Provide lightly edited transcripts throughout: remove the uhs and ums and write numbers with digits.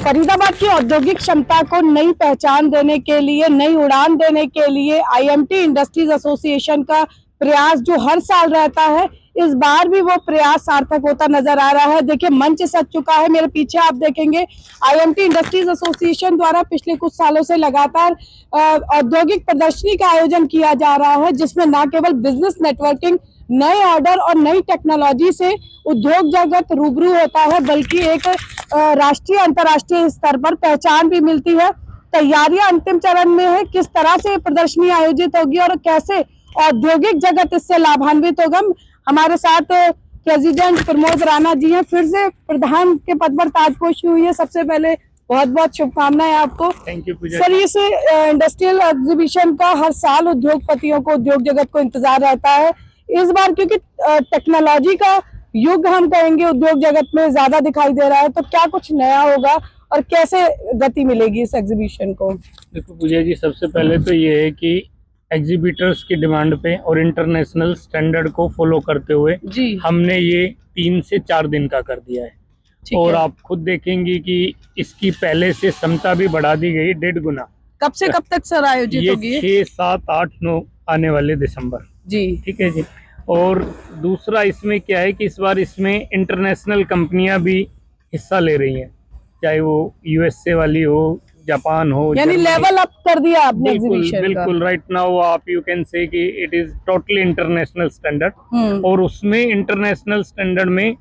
फरीदाबाद की औद्योगिक क्षमता को नई पहचान देने के लिए, नई उड़ान देने के लिए आईएमटी इंडस्ट्रीज एसोसिएशन का प्रयास जो हर साल रहता है, इस बार भी वो प्रयास सार्थक होता नजर आ रहा है। देखिए, मंच सज चुका है। मेरे पीछे आप देखेंगे आईएमटी इंडस्ट्रीज एसोसिएशन द्वारा पिछले कुछ सालों से लगातार औद्योगिक प्रदर्शनी का आयोजन किया जा रहा है, जिसमें न केवल बिजनेस नेटवर्किंग, नए ऑर्डर और नई टेक्नोलॉजी से उद्योग जगत रूबरू होता है, बल्कि एक राष्ट्रीय अंतर्राष्ट्रीय स्तर पर पहचान भी मिलती है। तैयारियां अंतिम चरण में है। किस तरह से प्रदर्शनी आयोजित होगी और कैसे औद्योगिक जगत इससे लाभान्वित होगा। हमारे साथ प्रेसिडेंट प्रमोद राणा जी हैं, फिर से प्रधान के पद पर ताजपोशी हुई है। सबसे पहले बहुत बहुत शुभकामनाएं आपको। थैंक यू सर, इस इंडस्ट्रियल एग्जीबिशन का हर साल उद्योगपतियों को, उद्योग जगत को इंतजार रहता है। इस बार क्योंकि टेक्नोलॉजी का युग हम कहेंगे उद्योग जगत में ज्यादा दिखाई दे रहा है, तो क्या कुछ नया होगा और कैसे गति मिलेगी इस एग्जीबिशन को? देखो पूजा जी, सबसे पहले तो ये है कि एग्जीबिटर्स की डिमांड पे और इंटरनेशनल स्टैंडर्ड को फॉलो करते हुए जी, हमने ये 3 से 4 दिन का कर दिया है। और आप खुद देखेंगी कि इसकी पहले से क्षमता भी बढ़ा दी गई 1.5 गुना। कब से कब तक सर आयोजित होगी? 6, 7, 8, 9 आने वाले दिसंबर। जी, ठीक है जी। और दूसरा इसमें क्या है कि इस बार इसमें इंटरनेशनल कंपनियां भी हिस्सा ले रही हैं, चाहे वो यूएसए वाली हो, जापान हो, यानी लेवल अप कर दिया आपने एग्जीबिशन का। बिल्कुल राइट नाउ आप यू कैन से कि it is totally international standard. और उसमें इंटरनेशनल स्टैंडर्ड में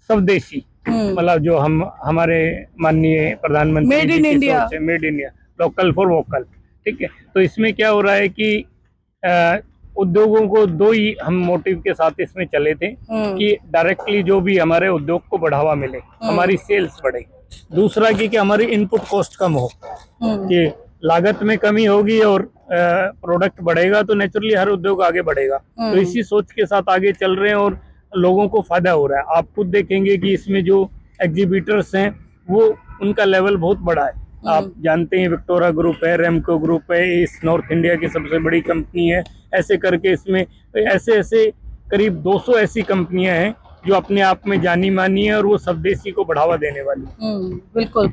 स्वदेशी, मतलब जो हमारे माननीय प्रधानमंत्री made in India, made in India, local for vocal. ठीक है, तो इसमें क्या हो रहा है कि उद्योगों को 2 ही हम मोटिव के साथ इसमें चले थे कि डायरेक्टली जो भी हमारे उद्योग को बढ़ावा मिले, हमारी सेल्स बढ़े। दूसरा कि हमारी इनपुट कॉस्ट कम हो, कि लागत में कमी होगी और प्रोडक्ट बढ़ेगा तो नेचुरली हर उद्योग आगे बढ़ेगा। तो इसी सोच के साथ आगे चल रहे हैं और लोगों को फायदा हो रहा है। आप खुद देखेंगे कि इसमें जो एग्जीबिटर्स हैं वो उनका लेवल बहुत बड़ा है। आप जानते हैं विक्टोरा ग्रुप है, रेमको ग्रुप है, इस नॉर्थ इंडिया की सबसे बड़ी कंपनी है। ऐसे करके इसमें ऐसे करीब 200 ऐसी कंपनियां हैं जो अपने आप में जानी मानी है और वो स्वदेशी को बढ़ावा देने वाली। बिल्कुल।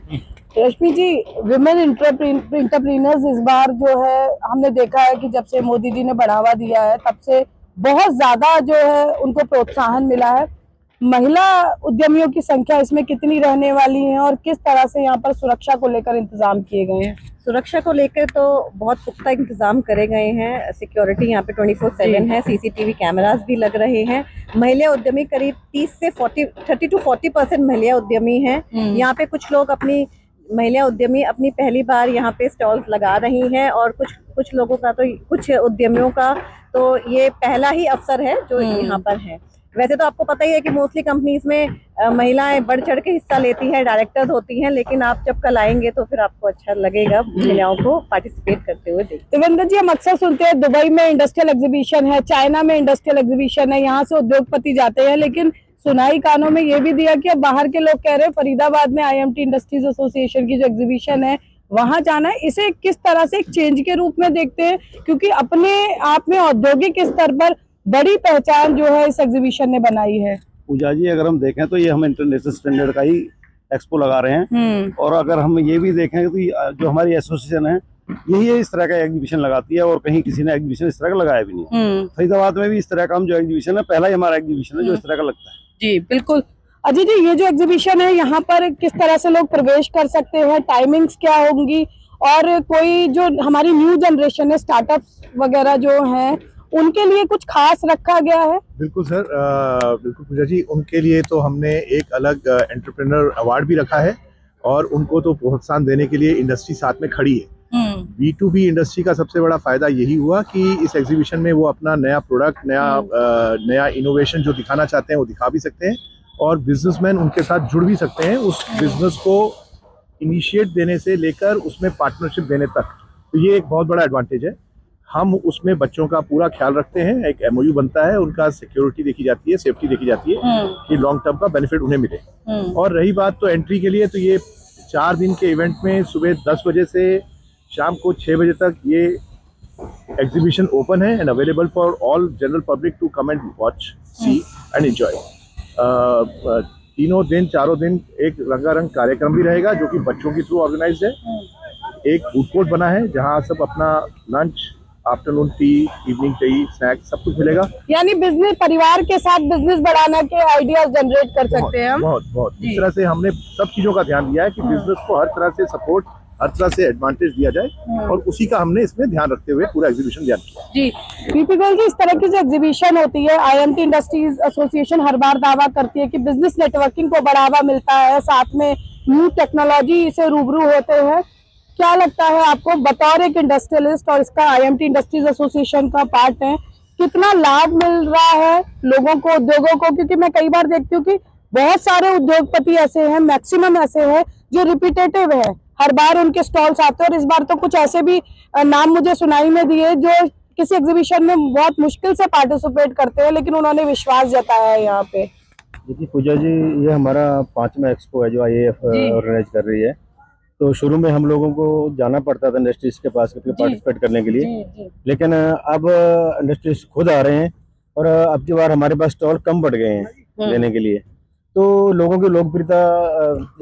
रश्मि जी, विमेन एंटरप्रेन्योर्स इस बार जो है हमने देखा है कि जब से मोदी जी ने बढ़ावा दिया है तब से बहुत ज्यादा जो है उनको प्रोत्साहन मिला है। महिला उद्यमियों की संख्या इसमें कितनी रहने वाली है और किस तरह से यहाँ पर सुरक्षा को लेकर इंतजाम किए गए हैं? सुरक्षा को लेकर तो बहुत पुख्ता इंतजाम करे गए हैं। सिक्योरिटी यहाँ पे 24/7 है, सीसीटीवी कैमरास भी लग रहे हैं। महिला उद्यमी करीब 30 to 40% महिला उद्यमी हैं। यहाँ पे कुछ लोग अपनी महिला उद्यमी अपनी पहली बार यहाँ पे स्टॉल्स लगा रही हैं और कुछ लोगों का, तो कुछ उद्यमियों का तो ये पहला ही अवसर है जो यहाँ पर है। वैसे तो आपको पता ही है कि मोस्टली कंपनीज में महिलाएं बढ़ चढ़ के हिस्सा लेती हैं, डायरेक्टर्स होती हैं, लेकिन आप जब कल आएंगे तो फिर आपको अच्छा लगेगा महिलाओं को पार्टिसिपेट करते हुए देख। देवेंद्र जी, हम अक्सर सुनते हैं दुबई में इंडस्ट्रियल एग्जीबिशन है, चाइना में इंडस्ट्रियल एग्जीबिशन है, यहाँ से उद्योगपति जाते हैं, लेकिन सुनाई कानों में ये भी दिया कि अब बाहर के लोग कह रहे हैं फरीदाबाद में आईएमटी इंडस्ट्रीज एसोसिएशन की जो एग्जीबिशन है वहां जाना है। इसे किस तरह से एक चेंज के रूप में देखते हैं, क्योंकि अपने आप में औद्योगिक स्तर पर बड़ी पहचान जो है इस एग्जीबिशन ने बनाई है? पूजा जी, अगर हम देखें तो ये हम इंटरनेशनल स्टैंडर्ड का ही एक्सपो लगा रहे हैं। और अगर हम ये भी देखें तो जो हमारी एसोसिएशन है यही इस तरह का एग्जीबिशन लगाती है और कहीं किसी ने एग्जीबिशन इस तरह का लगाया भी नहीं। फरीदाबाद में भी इस तरह का हम जो एग्जीबिशन है, पहला ही हमारा एग्जीबिशन है जो इस तरह का लगता है। जी बिल्कुल। अजय जी, ये जो एग्जीबिशन है यहाँ पर किस तरह से लोग प्रवेश कर सकते हैं, टाइमिंग्स क्या होंगी, और कोई जो हमारी न्यू जनरेशन है, स्टार्टअप्स वगैरह जो हैं, उनके लिए कुछ खास रखा गया है? बिल्कुल सर, बिल्कुल पूजा जी, उनके लिए तो हमने एक अलग एंटरप्रेन्योर अवार्ड भी रखा है और उनको तो प्रोत्साहन देने के लिए इंडस्ट्री साथ में खड़ी है। B2B इंडस्ट्री का सबसे बड़ा फायदा यही हुआ कि इस एग्जीबिशन में वो अपना नया प्रोडक्ट, नया इनोवेशन जो दिखाना चाहते हैं वो दिखा भी सकते हैं और बिजनेसमैन उनके साथ जुड़ भी सकते हैं, उस बिजनेस को इनिशिएट देने से लेकर उसमें पार्टनरशिप देने तक। तो ये एक बहुत बड़ा एडवांटेज है। हम उसमें बच्चों का पूरा ख्याल रखते हैं, एक MOU बनता है, उनका सिक्योरिटी देखी जाती है, सेफ्टी देखी जाती है कि लॉन्ग टर्म का बेनिफिट उन्हें मिले। और रही बात तो एंट्री के लिए, तो ये 4 दिन के इवेंट में सुबह 10 बजे से शाम को 6 बजे तक ये एग्जीबिशन ओपन है and available for all general public to come and watch, see and enjoy. तीनों दिन 4 दिन एक रंगारंग कार्यक्रम भी रहेगा जो कि बच्चों के थ्रू ऑर्गेनाइज है। एक फूड कोर्ट बना है जहां सब अपना lunch, afternoon T, evening tea, snacks सब कुछ मिलेगा। यानी बिजनेस, परिवार के साथ बिजनेस बढ़ाने के आइडियाज जनरेट कर सकते हैं हम। बहुत इस तरह से हमने सब चीजों का ध्यान दिया है कि बिजनेस को हर तरह से सपोर्ट, हर तरह से एडवांटेज दिया जाए और उसी का हमने इसमें ध्यान रखते हुए पूरा एग्जीबिशन तैयार किया। जी वीपी गोयल जी, इस तरह की जो एग्जीबिशन होती है, आईएमटी इंडस्ट्रीज एसोसिएशन हर बार दावा करती है कि बिजनेस नेटवर्किंग को बढ़ावा मिलता है, साथ में न्यू टेक्नोलॉजी से रूबरू होते हैं। क्या लगता है आपको बतौर एक इंडस्ट्रियलिस्ट और इसका आईएमटी इंडस्ट्रीज एसोसिएशन का पार्ट है, कितना लाभ मिल रहा है लोगों को, उद्योगों को? क्योंकि मैं कई बार देखती हूँ कि बहुत सारे उद्योगपति ऐसे हैं, मैक्सिमम ऐसे हैं जो रिपीटेटिव है, हर बार उनके स्टॉल्स आते हैं, और इस बार तो कुछ ऐसे भी नाम मुझे सुनाई में दिए जो किसी एग्जीबिशन में बहुत मुश्किल से पार्टिसिपेट करते हैं, लेकिन उन्होंने विश्वास जताया है यहाँ पे। देखिए पूजा जी, ये हमारा 5वां एक्सपो है जो आईएएफ ऑर्गेनाइज कर रही है। तो शुरू में हम लोगों को जाना पड़ता था इंडस्ट्रीज के पास पार्टिसिपेट करने के लिए, लेकिन अब इंडस्ट्रीज खुद आ रहे हैं और अब की बार हमारे पास स्टॉल कम बढ़ गए हैं लेने के लिए। तो लोगों की लोकप्रियता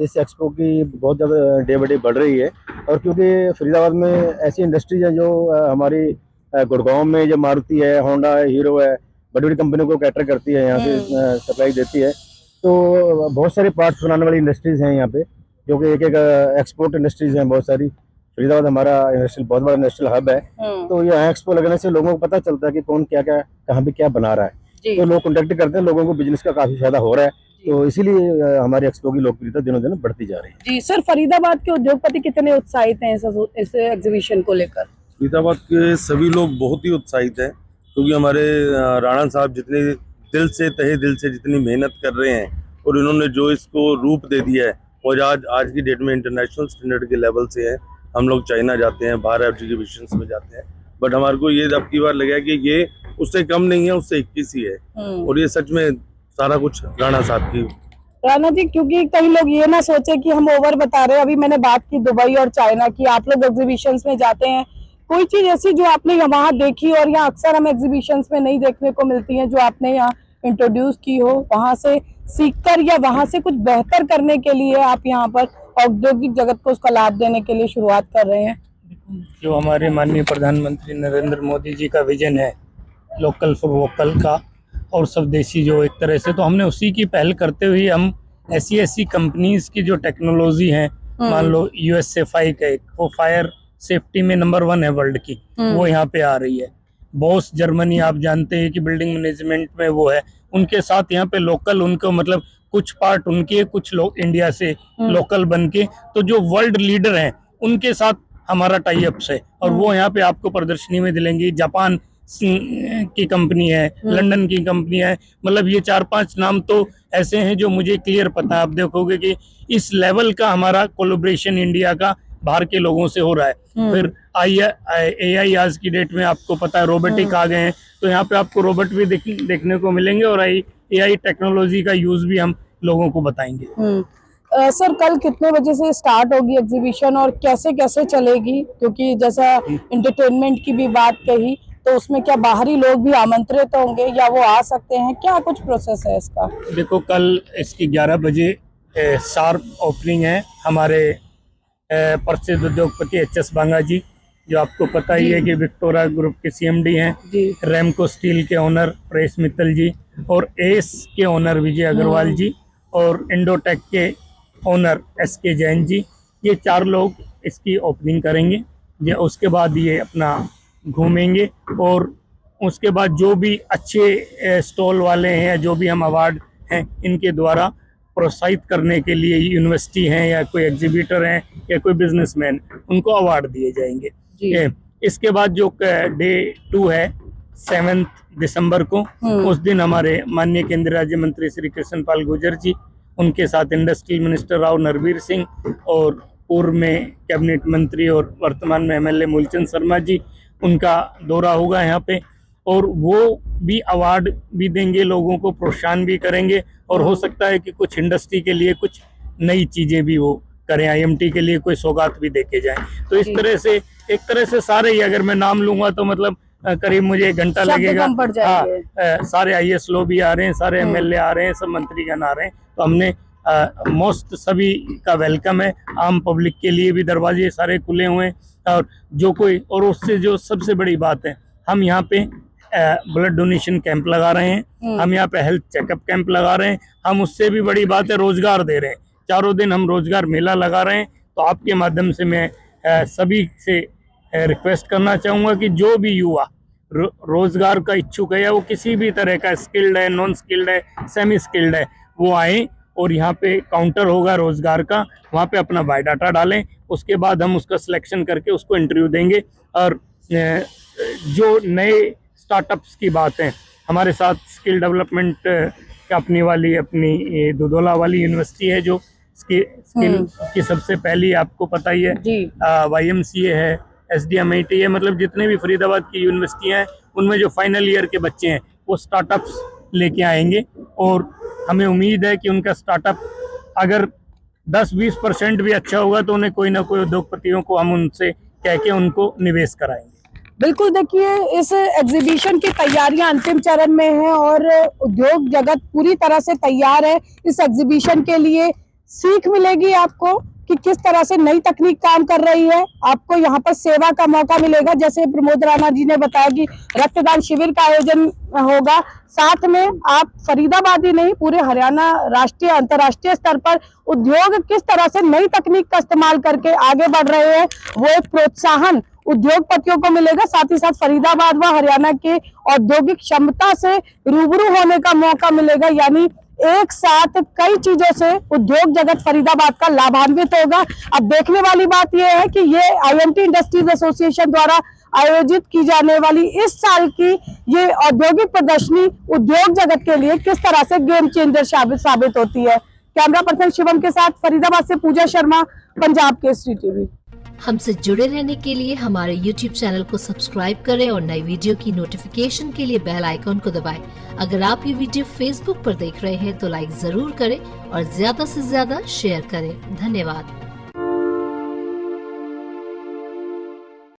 इस एक्सपो की बहुत ज़्यादा डे बाय डे बढ़ रही है। और क्योंकि फरीदाबाद में ऐसी इंडस्ट्रीज है जो हमारी गुड़गांव में जो मारुति है, होंडा है, हीरो है, बड़ी बड़ी कंपनियों को कैटर करती है, यहाँ से सप्लाई देती है। तो बहुत सारे पार्ट्स बनाने वाली इंडस्ट्रीज हैं यहाँ पे, जो कि एक एक्सपोर्ट इंडस्ट्रीज हैं बहुत सारी। फरीदाबाद हमारा इंडस्ट्रियल बहुत बड़ा इंडस्ट्रियल हब है। तो यहाँ एक्सपो लगने से लोगों को पता चलता है कि कौन क्या क्या कहाँ पे क्या बना रहा है। तो लोग कॉन्टेक्ट करते हैं, लोगों को बिजनेस का काफी फायदा हो रहा है। तो इसीलिए हमारी एक्सपो की लोकप्रियता दिनों दिन बढ़ती जा रही है। जी सर, फरीदाबाद के उद्योगपति कितने उत्साहित हैं इस एग्जीबिशन को लेकर? फरीदाबाद के सभी लोग बहुत ही उत्साहित हैं, क्योंकि हमारे राणा साहब जितने दिल से, तहे दिल से जितनी मेहनत कर रहे हैं और इन्होंने जो इसको रूप दे दिया है, और आज की डेट में इंटरनेशनल स्टैंडर्ड के लेवल से है। हम लोग चाइना जाते हैं, बाहर एग्जीबिशंस में जाते हैं, बट हमारे को ये अब की बार लगा कि ये उससे कम नहीं है, उससे 21 ही है। और ये सच में सारा कुछ राणा साहब की। राणा जी, क्योंकि कई लोग ये ना सोचे कि हम ओवर बता रहे हैं। अभी मैंने बात की दुबई और चाइना की, आप लोग एग्जीबिशंस में जाते हैं, कोई चीज ऐसी जो आपने वहां देखी और यहाँ अक्सर हम एग्जीबिशंस में नहीं देखने को मिलती है, जो आपने यहाँ इंट्रोड्यूस की हो, वहां से सीखकर या वहां से कुछ बेहतर करने के लिए आप यहाँ पर औद्योगिक जगत को उसका लाभ देने के लिए शुरुआत कर रहे हैं? जो हमारे माननीय प्रधानमंत्री नरेंद्र मोदी जी का विजन है लोकल फॉर वोकल का और स्वदेशी, जो एक तरह से, तो हमने उसी की पहल करते हुए हम ऐसी कंपनीज की जो टेक्नोलॉजी है, मान लो यूएसएफआई का एक, वो फायर सेफ्टी में नंबर 1 है वर्ल्ड की, वो यहाँ पे आ रही है। बॉस जर्मनी, आप जानते हैं कि बिल्डिंग मैनेजमेंट में वो है, उनके साथ यहाँ पे लोकल, उनको मतलब कुछ पार्ट उनके, कुछ लोग इंडिया से लोकल बन के, तो जो वर्ल्ड लीडर हैं उनके साथ हमारा टाई अप्स है और वो यहाँ पे आपको प्रदर्शनी में दिलेंगी। जापान की कंपनी है, लंदन की कंपनी है, मतलब ये 4-5 नाम तो ऐसे हैं जो मुझे क्लियर पता है। आप देखोगे कि इस लेवल का हमारा कोलैबोरेशन इंडिया का बाहर के लोगों से हो रहा है। फिर AI आज की डेट में आपको पता है रोबोटिक आ गए हैं, तो यहाँ पे आपको रोबोट भी देखने को मिलेंगे और AI टेक्नोलॉजी का यूज भी हम लोगों को बताएंगे। सर, कल कितने बजे से स्टार्ट होगी एग्जीबिशन और कैसे कैसे चलेगी? क्योंकि जैसा एंटरटेनमेंट की भी बात कही, तो उसमें क्या बाहरी लोग भी आमंत्रित होंगे या वो आ सकते हैं? क्या कुछ प्रोसेस है इसका? देखो, कल इसकी 11 बजे शार्प ओपनिंग है। हमारे प्रसिद्ध उद्योगपति HS बांगा जी, जो आपको पता ही है कि विक्टोरिया ग्रुप के CMD हैं, रेमको स्टील के ओनर प्रेस मित्तल जी, और एस के ओनर विजय अग्रवाल जी, और इंडोटेक के ओनर SK जैन जी, ये 4 लोग इसकी ओपनिंग करेंगे। उसके बाद ये अपना घूमेंगे और उसके बाद जो भी अच्छे स्टॉल वाले हैं, जो भी हम अवार्ड हैं, इनके द्वारा प्रोत्साहित करने के लिए यूनिवर्सिटी हैं या कोई एग्जीबिटर हैं या कोई बिजनेसमैन, उनको अवार्ड दिए जाएंगे। इसके बाद जो डे 2 है 7 दिसंबर को, उस दिन हमारे माननीय केंद्रीय राज्य मंत्री श्री कृष्ण पाल गुर्जर जी, उनके साथ इंडस्ट्रियल मिनिस्टर राव नरवीर सिंह और पूर्व में कैबिनेट मंत्री और वर्तमान में MLA मूलचंद शर्मा जी, उनका दौरा होगा यहाँ पे, और वो भी अवार्ड भी देंगे, लोगों को प्रोत्साहन भी करेंगे, और हो सकता है कि कुछ इंडस्ट्री के लिए कुछ नई चीजें भी वो करें, IMT के लिए कोई सौगात भी देके जाएं। तो इस तरह से, एक तरह से सारे ही, अगर मैं नाम लूंगा तो मतलब करीब मुझे 1 घंटा शब्द लगेगा। कम पड़ जाएंगे। सारे IAS लोग भी आ रहे हैं, सारे MLA आ रहे हैं, सब मंत्रीगण आ रहे हैं, तो हमने मोस्ट सभी का वेलकम है। आम पब्लिक के लिए भी दरवाजे सारे खुले हुए हैं, और जो कोई, और उससे जो सबसे बड़ी बात है, हम यहाँ पे ब्लड डोनेशन कैंप लगा रहे हैं, हम यहाँ पे हेल्थ चेकअप कैंप लगा रहे हैं, हम उससे भी बड़ी बात है रोजगार दे रहे हैं। चारों दिन हम रोजगार मेला लगा रहे हैं। तो आपके माध्यम से मैं सभी से रिक्वेस्ट करना चाहूँगा कि जो भी युवा रोजगार का इच्छुक है, या वो किसी भी तरह का स्किल्ड है, नॉन स्किल्ड है, सेमी स्किल्ड है, वो आए और यहाँ पे काउंटर होगा रोजगार का, वहाँ पे अपना बायोडाटा डालें। उसके बाद हम उसका सिलेक्शन करके उसको इंटरव्यू देंगे। और जो नए स्टार्टअप्स की बात है, हमारे साथ स्किल डेवलपमेंट अपनी दुधौला वाली यूनिवर्सिटी है, जो स्किल की सबसे पहली, आपको पता ही है, YMCA है, SDMIT है, मतलब जितने भी फरीदाबाद की यूनिवर्सिटियाँ हैं, उनमें जो फाइनल ईयर के बच्चे हैं वो स्टार्टअप्स लेके आएंगे। और हमें उम्मीद है कि उनका स्टार्टअप अगर 10-20% भी अच्छा होगा, तो उन्हें कोई ना कोई उद्योगपतियों को हम उनसे कह के उनको निवेश कराएंगे। बिल्कुल, देखिए इस एग्जीबिशन की तैयारियां अंतिम चरण में है और उद्योग जगत पूरी तरह से तैयार है इस एग्जीबिशन के लिए। सीख मिलेगी आपको कि किस तरह से नई तकनीक काम कर रही है, आपको यहाँ पर सेवा का मौका मिलेगा। जैसे प्रमोद राणा जी ने बताया कि रक्तदान शिविर का आयोजन होगा, साथ में आप फरीदाबाद ही नहीं, पूरे हरियाणा राष्ट्रीय अंतर्राष्ट्रीय स्तर पर उद्योग किस तरह से नई तकनीक का इस्तेमाल करके आगे बढ़ रहे हैं, वो एक प्रोत्साहन उद्योगपतियों को मिलेगा। साथ ही साथ फरीदाबाद व हरियाणा के औद्योगिक क्षमता से रूबरू होने का मौका मिलेगा। यानी एक साथ कई चीजों से उद्योग जगत फरीदाबाद का लाभान्वित होगा। अब देखने वाली बात यह है कि ये IMT इंडस्ट्रीज एसोसिएशन द्वारा आयोजित की जाने वाली इस साल की ये औद्योगिक प्रदर्शनी उद्योग जगत के लिए किस तरह से गेम चेंजर साबित होती है। कैमरा पर्सन शिवम के साथ फरीदाबाद से पूजा शर्मा, पंजाब केसरी TV। हमसे जुड़े रहने के लिए हमारे YouTube चैनल को सब्सक्राइब करें और नई वीडियो की नोटिफिकेशन के लिए बेल आइकॉन को दबाएं। अगर आप ये वीडियो Facebook पर देख रहे हैं तो लाइक जरूर करें और ज्यादा से ज्यादा शेयर करें। धन्यवाद।